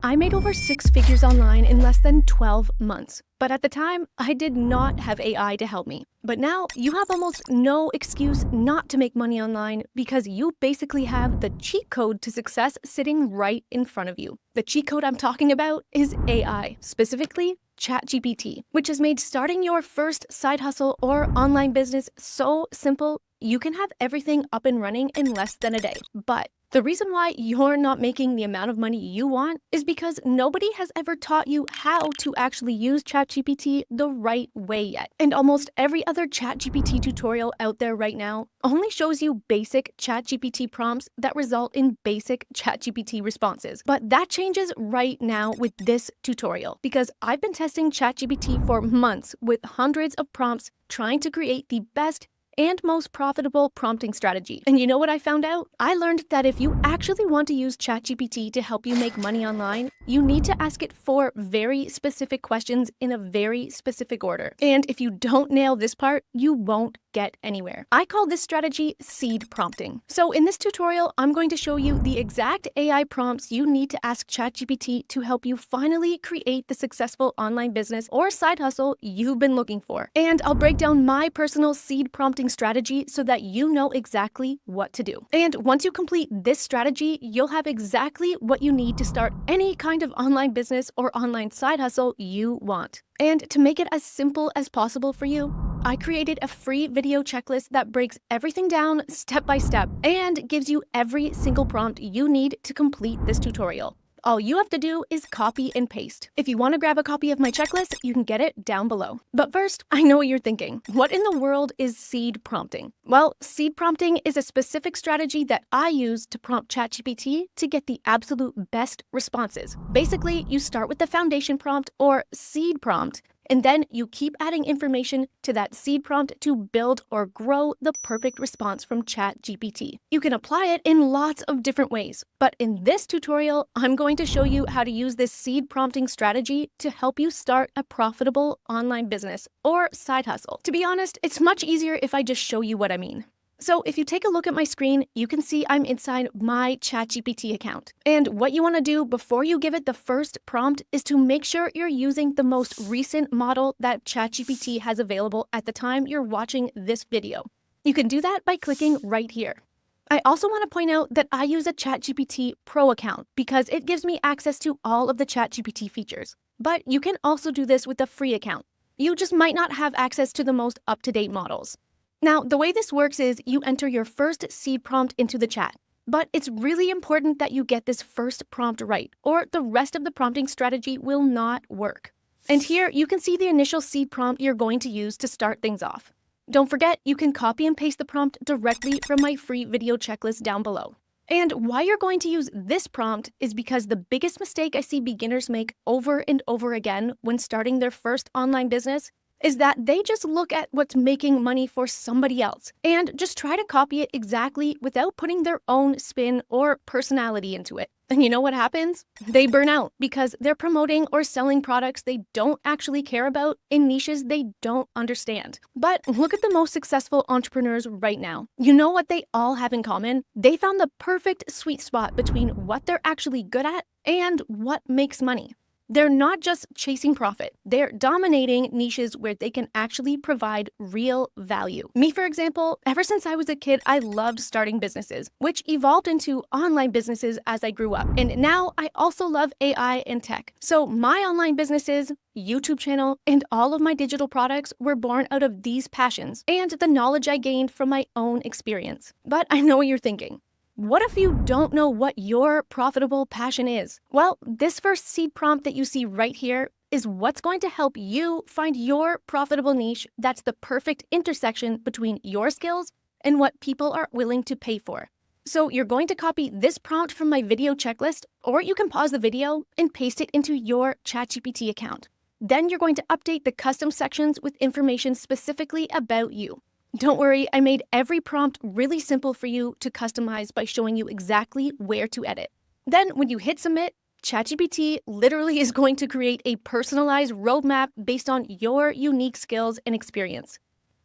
I made over 6 figures online in less than 12 months. But at the time, I did not have AI to help me. But now, you have almost no excuse not to make money online because you basically have the cheat code to success sitting right in front of you. The cheat code I'm talking about is AI, specifically ChatGPT, which has made starting your first side hustle or online business so simple, you can have everything up and running in less than a day. But the reason why you're not making the amount of money you want is because nobody has ever taught you how to actually use ChatGPT the right way yet. And almost every other ChatGPT tutorial out there right now only shows you basic ChatGPT prompts that result in basic ChatGPT responses. But that changes right now with this tutorial because I've been testing ChatGPT for months with hundreds of prompts trying to create the best and most profitable prompting strategy. And you know what I found out? I learned that if you actually want to use ChatGPT to help you make money online, you need to ask it 4 very specific questions in a very specific order. And if you don't nail this part, you won't get anywhere. I call this strategy seed prompting. So in this tutorial, I'm going to show you the exact AI prompts you need to ask ChatGPT to help you finally create the successful online business or side hustle you've been looking for. And I'll break down my personal seed prompting strategy so that you know exactly what to do. And once you complete this strategy, you'll have exactly what you need to start any kind of online business or online side hustle you want. And to make it as simple as possible for you, I created a free video checklist that breaks everything down step by step and gives you every single prompt you need to complete this tutorial. All you have to do is copy and paste. If you want to grab a copy of my checklist, you can get it down below. But first, I know what you're thinking. What in the world is seed prompting? Well, seed prompting is a specific strategy that I use to prompt ChatGPT to get the absolute best responses. Basically, you start with the foundation prompt or seed prompt, and then you keep adding information to that seed prompt to build or grow the perfect response from ChatGPT. You can apply it in lots of different ways, but in this tutorial, I'm going to show you how to use this seed prompting strategy to help you start a profitable online business or side hustle. To be honest, it's much easier if I just show you what I mean. So if you take a look at my screen, you can see I'm inside my ChatGPT account. And what you want to do before you give it the first prompt is to make sure you're using the most recent model that ChatGPT has available at the time you're watching this video. You can do that by clicking right here. I also want to point out that I use a ChatGPT Pro account because it gives me access to all of the ChatGPT features. But you can also do this with a free account. You just might not have access to the most up-to-date models. Now, the way this works is you enter your first seed prompt into the chat. But it's really important that you get this first prompt right, or the rest of the prompting strategy will not work. And here, you can see the initial seed prompt you're going to use to start things off. Don't forget, you can copy and paste the prompt directly from my free video checklist down below. And why you're going to use this prompt is because the biggest mistake I see beginners make over and over again when starting their first online business is that they just look at what's making money for somebody else and just try to copy it exactly without putting their own spin or personality into it. And you know what happens? They burn out because they're promoting or selling products they don't actually care about in niches they don't understand. But look at the most successful entrepreneurs right now. You know what they all have in common? They found the perfect sweet spot between what they're actually good at and what makes money. They're not just chasing profit. They're dominating niches where they can actually provide real value. Me, for example, ever since I was a kid, I loved starting businesses, which evolved into online businesses as I grew up. And now I also love AI and tech. So my online businesses, YouTube channel, and all of my digital products were born out of these passions and the knowledge I gained from my own experience. But I know what you're thinking. What if you don't know what your profitable passion is? Well, this first seed prompt that you see right here is what's going to help you find your profitable niche that's the perfect intersection between your skills and what people are willing to pay for. So you're going to copy this prompt from my video checklist, or you can pause the video and paste it into your ChatGPT account. Then you're going to update the custom sections with information specifically about you. Don't worry, I made every prompt really simple for you to customize by showing you exactly where to edit. Then when you hit submit, ChatGPT literally is going to create a personalized roadmap based on your unique skills and experience.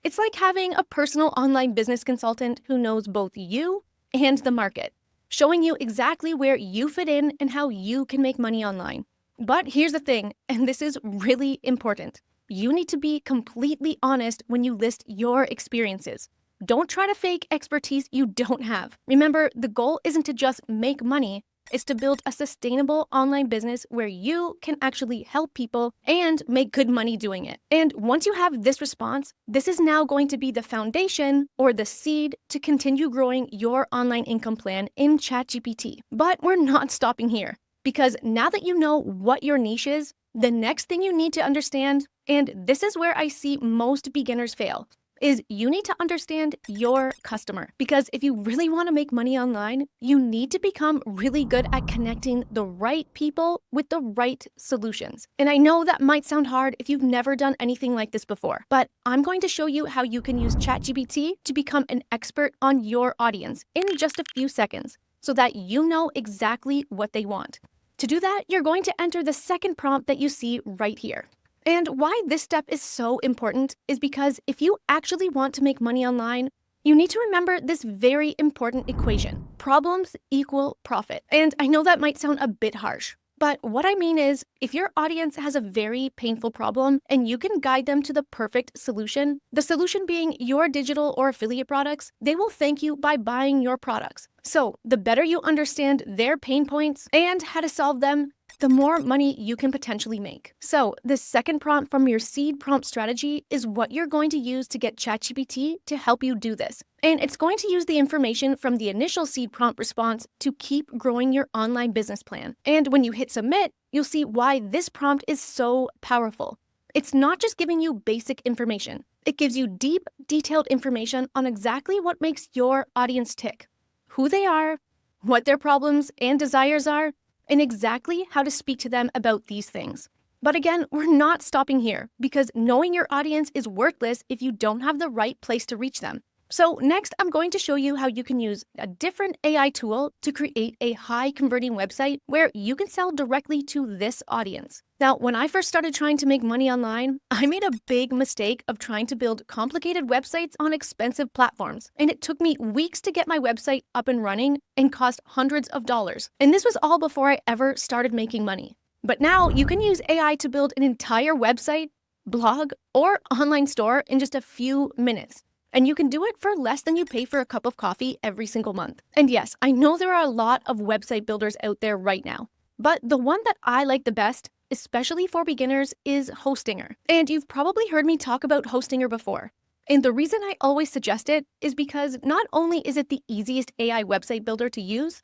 It's like having a personal online business consultant who knows both you and the market. showing you exactly where you fit in and how you can make money online. But here's the thing, and this is really important. You need to be completely honest when you list your experiences. Don't try to fake expertise you don't have. Remember, the goal isn't to just make money, it's to build a sustainable online business where you can actually help people and make good money doing it. And once you have this response, this is now going to be the foundation or the seed to continue growing your online income plan in ChatGPT. But we're not stopping here, because now that you know what your niche is, the next thing you need to understand, and this is where I see most beginners fail, is you need to understand your customer. Because if you really want to make money online, you need to become really good at connecting the right people with the right solutions. And I know that might sound hard if you've never done anything like this before, but I'm going to show you how you can use ChatGPT to become an expert on your audience in just a few seconds so that you know exactly what they want. To do that, you're going to enter the second prompt that you see right here. And why this step is so important is because if you actually want to make money online, you need to remember this very important equation. Problems equal profit. And I know that might sound a bit harsh, but what I mean is, if your audience has a very painful problem and you can guide them to the perfect solution, the solution being your digital or affiliate products, they will thank you by buying your products. So the better you understand their pain points and how to solve them, the more money you can potentially make. So the second prompt from your seed prompt strategy is what you're going to use to get ChatGPT to help you do this. And it's going to use the information from the initial seed prompt response to keep growing your online business plan. And when you hit submit, you'll see why this prompt is so powerful. It's not just giving you basic information. It gives you deep, detailed information on exactly what makes your audience tick, who they are, what their problems and desires are, and exactly how to speak to them about these things. But again, we're not stopping here, because knowing your audience is worthless if you don't have the right place to reach them. So next, I'm going to show you how you can use a different AI tool to create a high-converting website where you can sell directly to this audience. Now, when I first started trying to make money online, I made a big mistake of trying to build complicated websites on expensive platforms. And it took me weeks to get my website up and running and cost hundreds of dollars. And this was all before I ever started making money. But now you can use AI to build an entire website, blog, or online store in just a few minutes. And you can do it for less than you pay for a cup of coffee every single month. And yes, I know there are a lot of website builders out there right now, but the one that I like the best, especially for beginners, is Hostinger. And you've probably heard me talk about Hostinger before. And the reason I always suggest it is because not only is it the easiest AI website builder to use,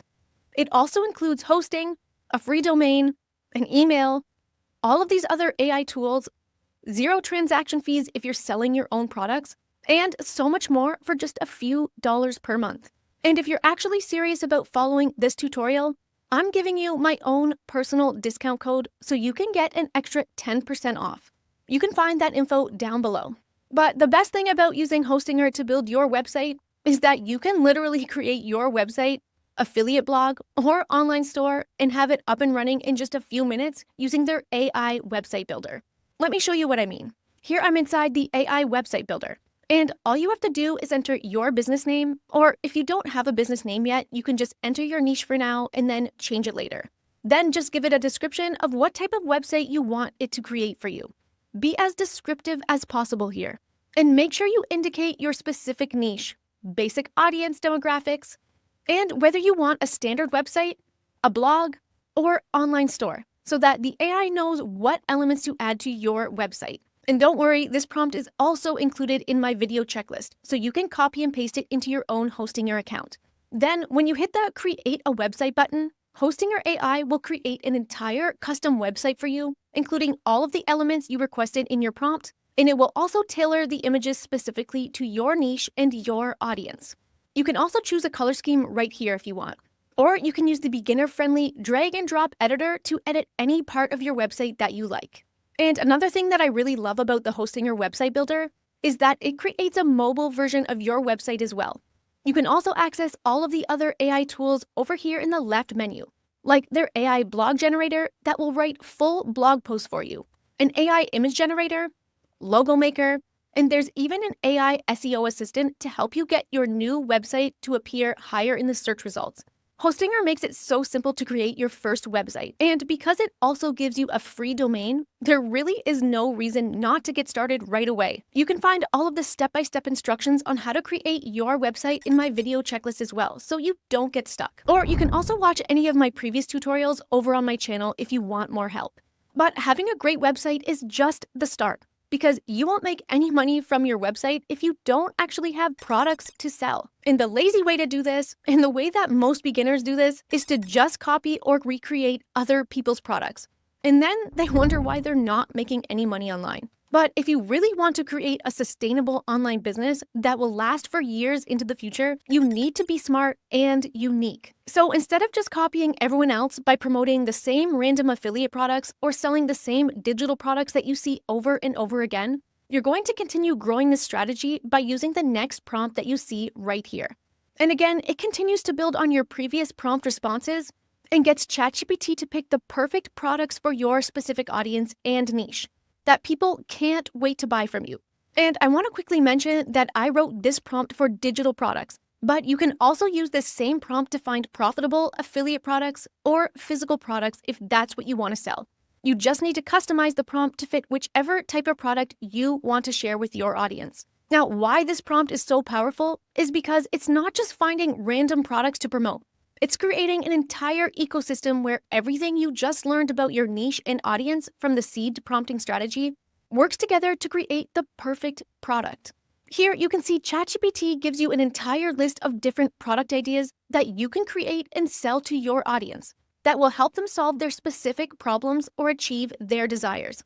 it also includes hosting, a free domain, an email, all of these other AI tools, 0 transaction fees if you're selling your own products, and so much more for just a few dollars per month. And if you're actually serious about following this tutorial, I'm giving you my own personal discount code so you can get an extra 10% off. You can find that info down below. But the best thing about using Hostinger to build your website is that you can literally create your website, affiliate blog, or online store and have it up and running in just a few minutes using their AI website builder. Let me show you what I mean. Here I'm inside the AI website builder. And all you have to do is enter your business name, or if you don't have a business name yet, you can just enter your niche for now and then change it later. Then just give it a description of what type of website you want it to create for you. Be as descriptive as possible here. And make sure you indicate your specific niche, basic audience demographics, and whether you want a standard website, a blog, or online store, so that the AI knows what elements to add to your website. And don't worry, this prompt is also included in my video checklist, so you can copy and paste it into your own Hostinger account. Then, when you hit the Create a Website button, Hostinger AI will create an entire custom website for you, including all of the elements you requested in your prompt, and it will also tailor the images specifically to your niche and your audience. You can also choose a color scheme right here if you want. Or you can use the beginner-friendly drag and drop editor to edit any part of your website that you like. And another thing that I really love about the Hostinger website builder is that it creates a mobile version of your website as well. You can also access all of the other AI tools over here in the left menu, like their AI blog generator that will write full blog posts for you, an AI image generator, logo maker, and there's even an AI SEO assistant to help you get your new website to appear higher in the search results. Hostinger makes it so simple to create your first website, and because it also gives you a free domain, there really is no reason not to get started right away. You can find all of the step-by-step instructions on how to create your website in my video checklist as well, so you don't get stuck. Or you can also watch any of my previous tutorials over on my channel if you want more help. But having a great website is just the start, because you won't make any money from your website if you don't actually have products to sell. And the lazy way to do this, and the way that most beginners do this, is to just copy or recreate other people's products. And then they wonder why they're not making any money online. But if you really want to create a sustainable online business that will last for years into the future, you need to be smart and unique. So instead of just copying everyone else by promoting the same random affiliate products or selling the same digital products that you see over and over again, you're going to continue growing this strategy by using the next prompt that you see right here. And again, it continues to build on your previous prompt responses and gets ChatGPT to pick the perfect products for your specific audience and niche that people can't wait to buy from you. And I want to quickly mention that I wrote this prompt for digital products, but you can also use this same prompt to find profitable affiliate products or physical products if that's what you want to sell. You just need to customize the prompt to fit whichever type of product you want to share with your audience. Now, why this prompt is so powerful is because it's not just finding random products to promote. It's creating an entire ecosystem where everything you just learned about your niche and audience from the seed prompting strategy works together to create the perfect product. Here you can see ChatGPT gives you an entire list of different product ideas that you can create and sell to your audience that will help them solve their specific problems or achieve their desires.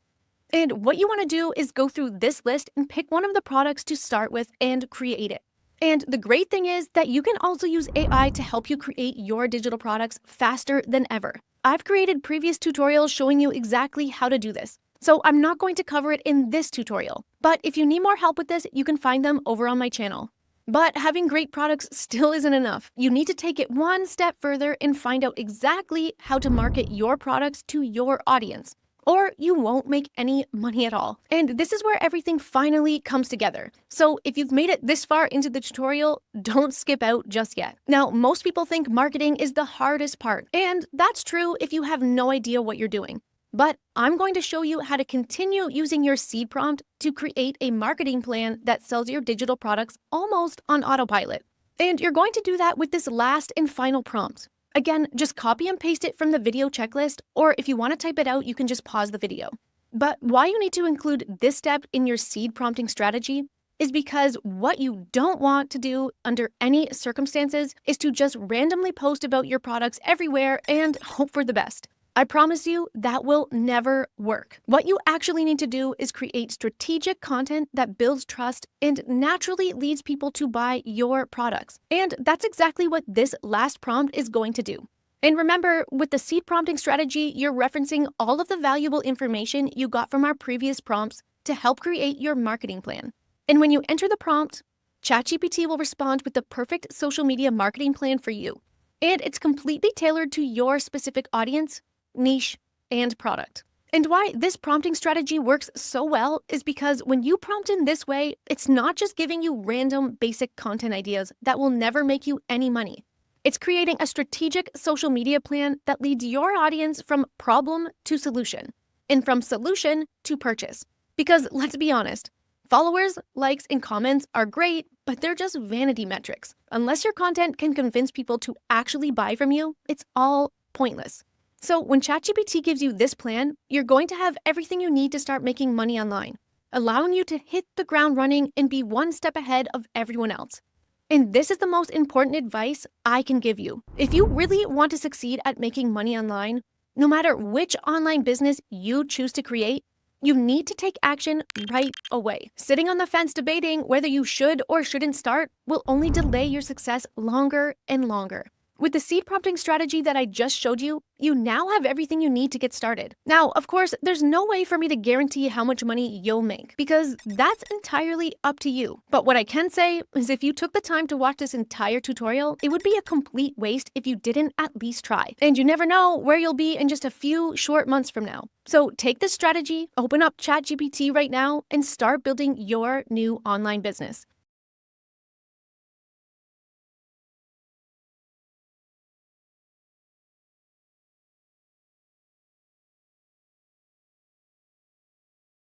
And what you want to do is go through this list and pick one of the products to start with and create it. And the great thing is that you can also use AI to help you create your digital products faster than ever. I've created previous tutorials showing you exactly how to do this, so I'm not going to cover it in this tutorial. But if you need more help with this, you can find them over on my channel. But having great products still isn't enough. You need to take it one step further and find out exactly how to market your products to your audience, or you won't make any money at all. And this is where everything finally comes together. So if you've made it this far into the tutorial, don't skip out just yet. Now, most people think marketing is the hardest part, and that's true if you have no idea what you're doing. But I'm going to show you how to continue using your seed prompt to create a marketing plan that sells your digital products almost on autopilot. And you're going to do that with this last and final prompt. Again, just copy and paste it from the video checklist, or if you want to type it out, you can just pause the video. But why you need to include this step in your seed prompting strategy is because what you don't want to do under any circumstances is to just randomly post about your products everywhere and hope for the best. I promise you that will never work. What you actually need to do is create strategic content that builds trust and naturally leads people to buy your products. And that's exactly what this last prompt is going to do. And remember, with the seed prompting strategy, you're referencing all of the valuable information you got from our previous prompts to help create your marketing plan. And when you enter the prompt, ChatGPT will respond with the perfect social media marketing plan for you. And it's completely tailored to your specific audience, niche, and product. And why this prompting strategy works so well is because when you prompt in this way, it's not just giving you random basic content ideas that will never make you any money. It's creating a strategic social media plan that leads your audience from problem to solution, and from solution to purchase. Because let's be honest, followers, likes, and comments are great, but they're just vanity metrics. Unless your content can convince people to actually buy from you, it's all pointless. So when ChatGPT gives you this plan, you're going to have everything you need to start making money online, allowing you to hit the ground running and be one step ahead of everyone else. And this is the most important advice I can give you. If you really want to succeed at making money online, no matter which online business you choose to create, you need to take action right away. Sitting on the fence debating whether you should or shouldn't start will only delay your success longer and longer. With the seed prompting strategy that I just showed you, you now have everything you need to get started. Now, of course, there's no way for me to guarantee how much money you'll make, because that's entirely up to you. But what I can say is if you took the time to watch this entire tutorial, it would be a complete waste if you didn't at least try. And you never know where you'll be in just a few short months from now. So take this strategy, open up ChatGPT right now, and start building your new online business.